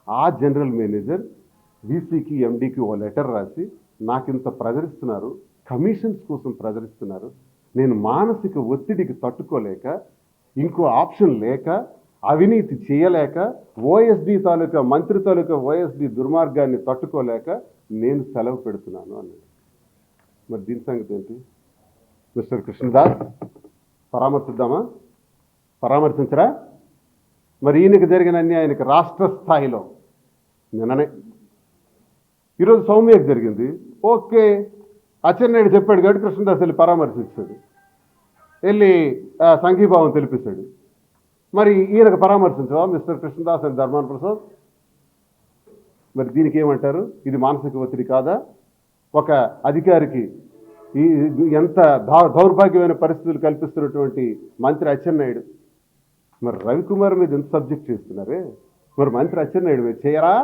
ఆ general manager వీసీకి ఎండీకి O letter రాసి నాకింత ప్రజరిస్తున్నారు, కమిషన్స్ కోసం ప్రజరిస్తున్నారు, నేను మానసిక ఒత్తిడికి తట్టుకోలేక, ఇంకో ఆప్షన్ లేక, అవినీతి చేయలేక, ఓఎస్డి తాలూకా మంత్రి తాలూకా ఓఎస్డి దుర్మార్గాన్ని తట్టుకోలేక నేను సెలవు పెడుతున్నాను అన్నాడు. మరి దీని సంగతి ఏంటి? మిస్టర్ కృష్ణదాస్ పరామర్శిద్దామా? పరామర్శించరా? మరి ఈయనకి జరిగిన అన్యాయానికి రాష్ట్ర స్థాయిలో నిన్ననే, ఈరోజు సౌమ్యకి జరిగింది, ఓకే అచ్చెన్నాయుడు చెప్పాడు కాబట్టి కృష్ణదాస్ వెళ్ళి పరామర్శిస్తాడు, వెళ్ళి సంఘీభావం తెలిపిస్తాడు. మరి ఈయనకు పరామర్శించవా మిస్టర్ కృష్ణదాస్ అండ్ ధర్మాన ప్రసాద్? మరి దీనికి ఏమంటారు? ఇది మానసిక ఒత్తిడి కాదా? ఒక అధికారికి ఈ ఎంత దౌర్భాగ్యమైన పరిస్థితులు కల్పిస్తున్నటువంటి మంత్రి అచ్చెన్నాయుడు, మరి రవికుమార్ మీద ఎంత సబ్జెక్ట్ చేస్తున్నారే, మరి మంత్రి అచ్చెన్నాయుడు మీద చేయరా?